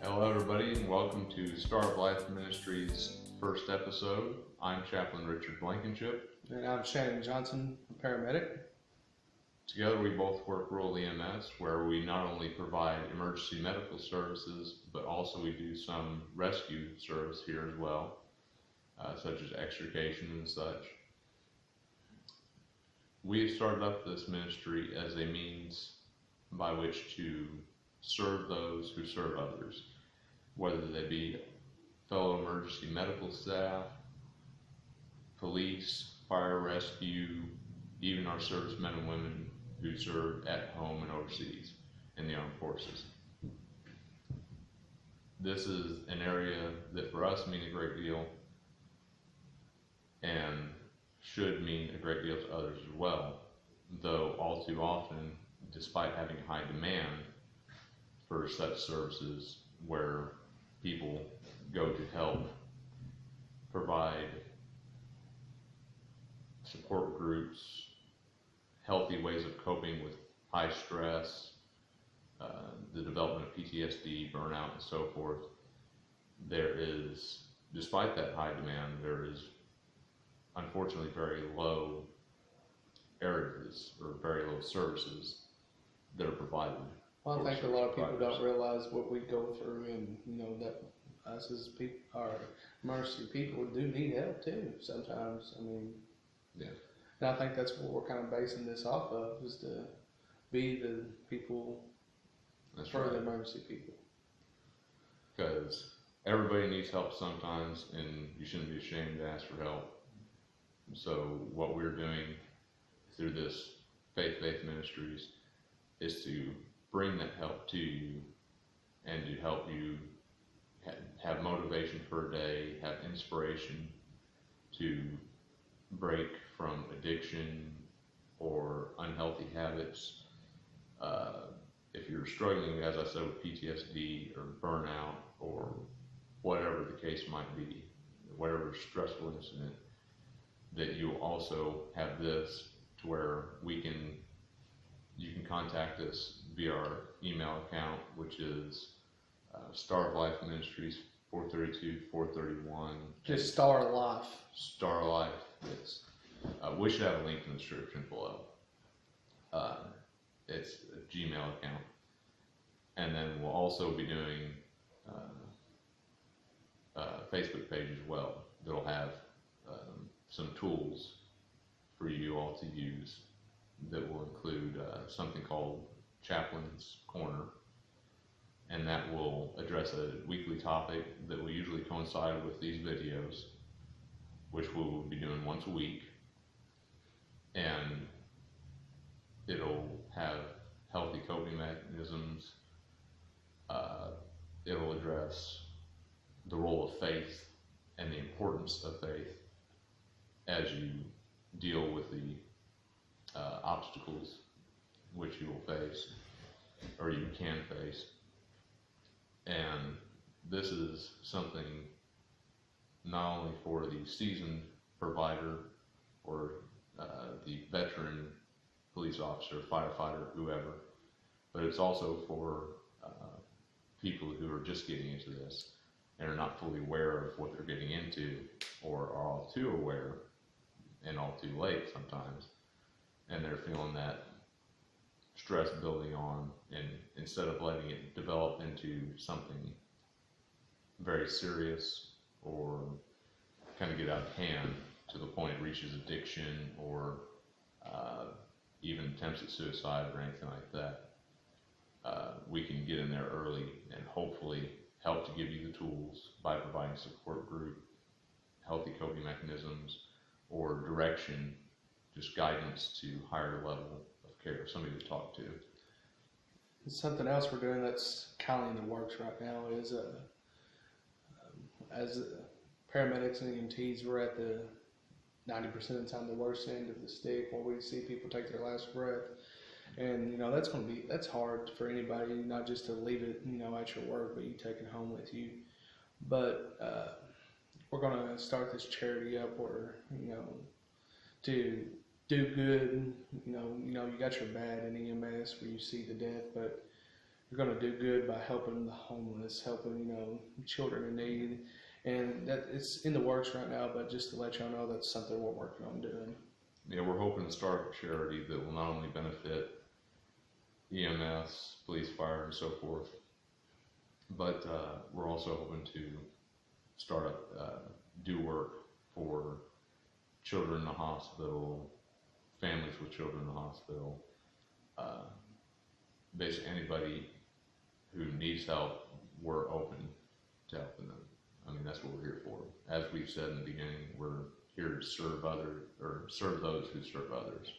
Hello everybody and welcome to Star of Life Ministries' first episode. I'm Chaplain Richard Blankenship. And I'm Shannon Johnson, a paramedic. Together we both work rural EMS, where we not only provide emergency medical services, but also we do some rescue service here as well, such as extrication and such. We have started up this ministry as a means by which to serve those who serve others, whether they be fellow emergency medical staff, police, fire rescue, even our servicemen and women who serve at home and overseas in the armed forces. This is an area that for us means a great deal and should mean a great deal to others as well, though all too often, despite having high demand for such services where people go to help provide support groups, healthy ways of coping with high stress, the development of PTSD, burnout, and so forth, there is, despite that high demand, there is unfortunately very low areas or very low services that are provided. Well, I think a lot of people don't realize what we go through, and that us as people, our emergency people, do need help too. Sometimes, yeah. And I think that's what we're kind of basing this off of, is to be the people for the emergency people. Because everybody needs help sometimes, and you shouldn't be ashamed to ask for help. So what we're doing through this Faith Ministries is to bring that help to you and to help you have motivation for a day, have inspiration to break from addiction or unhealthy habits. If you're struggling, as I said, with PTSD or burnout or whatever the case might be, whatever stressful incident, that you also have this to where you can contact us via our email account, which is Star of Life Ministries 432-431. Just Star Life. Star of Life, yes. We should have a link in the description below. It's a Gmail account. And then we'll also be doing a Facebook page as well that'll have some tools for you all to use that will include something called Chaplain's Corner, and that will address a weekly topic that will usually coincide with these videos, which we will be doing once a week, and it'll have healthy coping mechanisms. It'll address the role of faith and the importance of faith as you deal with the obstacles which you will face, or you can face. And this is something not only for the seasoned provider or the veteran police officer, firefighter, whoever, but it's also for people who are just getting into this and are not fully aware of what they're getting into, or are all too aware and all too late sometimes, and they're feeling that stress building on, and instead of letting it develop into something very serious or kind of get out of hand to the point it reaches addiction or even attempts at suicide or anything like that, we can get in there early and hopefully help to give you the tools by providing support group, healthy coping mechanisms, or direction, just guidance to higher level of care, somebody to talk to. Something else we're doing that's kind of in the works right now is as paramedics and EMTs, we're at the 90% of the time the worst end of the stick, where we see people take their last breath. And that's hard for anybody, not just to leave it at your work, but you take it home with you. But we're going to start this charity up where to do good. You got your bad in EMS where you see the death, but you're going to do good by helping the homeless, helping, children in need. And that it's in the works right now, but just to let y'all know, that's something we're working on doing. Yeah, we're hoping to start a charity that will not only benefit EMS, police, fire, and so forth, but we're also hoping to start up, do work for children in the hospital, families with children in the hospital, basically anybody who needs help, we're open to helping them. I mean, that's what we're here for. As we've said in the beginning, we're here to serve serve those who serve others.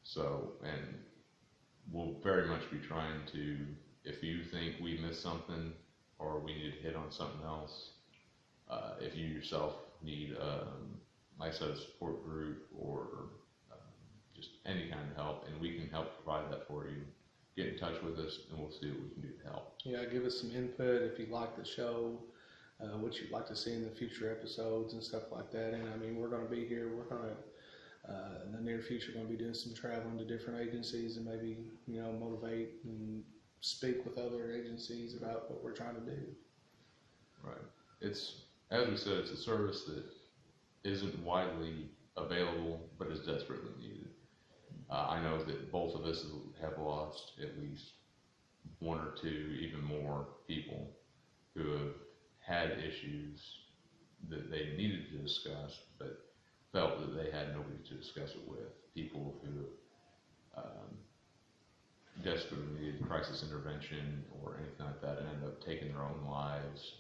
So, and we'll very much be trying to, if you think we missed something or we need to hit on something else, if you yourself need, like I said, a support group or just any kind of help, and we can help provide that for you, get in touch with us and we'll see what we can do to help. Yeah, give us some input if you like the show, what you'd like to see in the future episodes and stuff like that. And I mean, we're going to be here. We're going to, in the near future, going to be doing some traveling to different agencies and maybe, motivate and speak with other agencies about what we're trying to do. Right. It's, as we said, it's a service that isn't widely available, but is desperately needed. I know that both of us have lost at least one or two, even more people who have had issues that they needed to discuss, but felt that they had nobody to discuss it with. People who desperately needed crisis intervention or anything like that and ended up taking their own lives,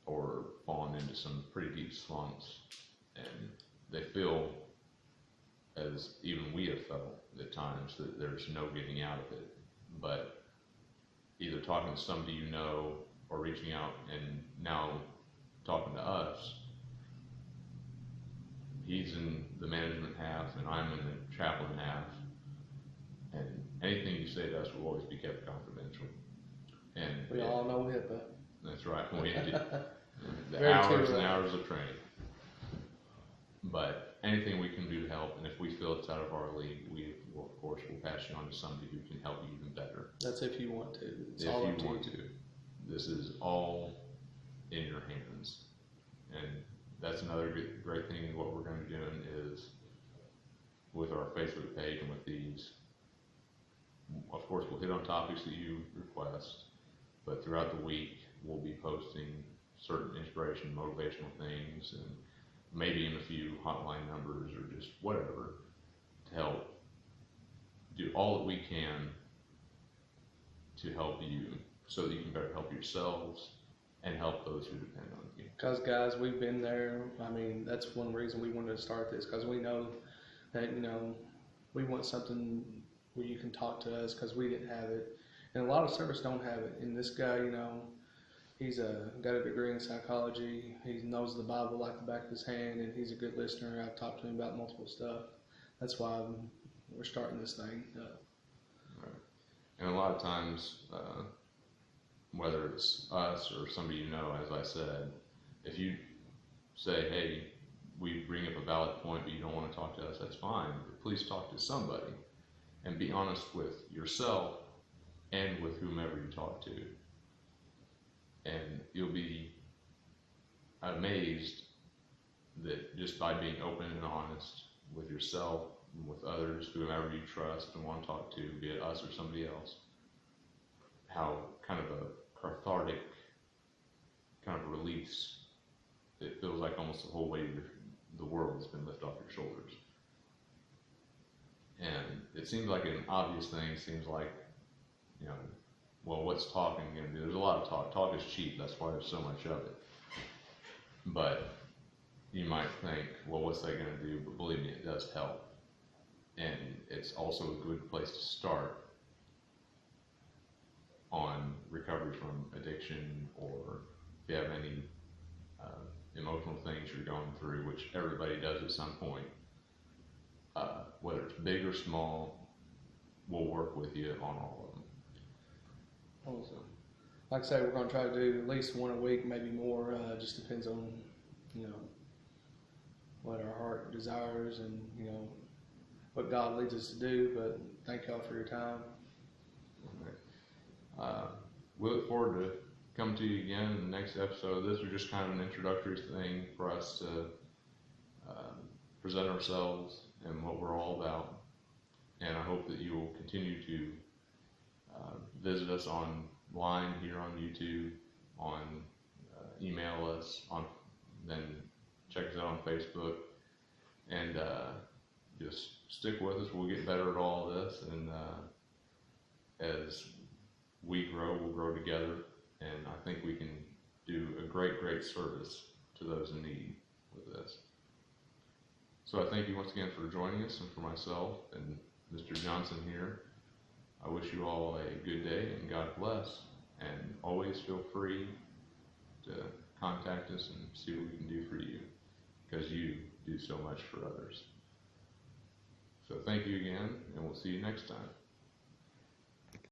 or falling into some pretty deep slumps, and they feel, as even we have felt at times, that there's no getting out of it. But either talking to somebody you know or reaching out and now talking to us, he's in the management half and I'm in the chaplain half, and anything you say to us will always be kept confidential. And we all know HIPAA. That's right. We do. The Very hours true, and right? hours of training. But anything we can do to help, and if we feel it's out of our league, we will, of course, will pass you on to somebody who can help you even better. That's if you want to. It's If all you up to want to. This is all in your hands. And that's another great thing. What we're going to be doing is, with our Facebook page and with these, of course, we'll hit on topics that you request, but throughout the week, we'll be posting certain inspiration, motivational things, and maybe in a few hotline numbers or just whatever to help do all that we can to help you so that you can better help yourselves and help those who depend on you. Because, guys, we've been there. I mean, that's one reason we wanted to start this, because we know that, we want something where you can talk to us, because we didn't have it. And a lot of service don't have it. And this guy, he's got a degree in psychology. He knows the Bible like the back of his hand, and he's a good listener. I've talked to him about multiple stuff. That's why we're starting this thing up. Right. And a lot of times, whether it's us or somebody as I said, if you say, hey, we bring up a valid point, but you don't want to talk to us, that's fine. But please talk to somebody and be honest with yourself and with whomever you talk to. And you'll be amazed that just by being open and honest with yourself and with others, whomever you trust and want to talk to, be it us or somebody else, how kind of a cathartic kind of release. It feels like almost the whole weight of the world has been lifted off your shoulders. And it seems like an obvious thing. Seems like, well, what's talking going to do? There's a lot of talk. Talk is cheap. That's why there's so much of it. But you might think, well, what's that going to do? But believe me, it does help. And it's also a good place to start on recovery from addiction, or if you have any emotional things you're going through, which everybody does at some point. Whether it's big or small, we'll work with you on all of them. Awesome. Like I say, we're going to try to do at least one a week, maybe more. Just depends on, what our heart desires and, what God leads us to do. But thank y'all for your time. We look forward to come to you again in the next episode. This was just kind of an introductory thing for us to present ourselves and what we're all about. And I hope that you will continue to visit us online here on YouTube, email us, then check us out on Facebook, and just stick with us. We'll get better at all of this, and as we grow, we'll grow together, and I think we can do a great service to those in need with this. So I thank you once again for joining us, and for myself and Mr. Johnson here, I wish you all a good day and God bless, and always feel free to contact us and see what we can do for you, because you do so much for others. So thank you again, and we'll see you next time.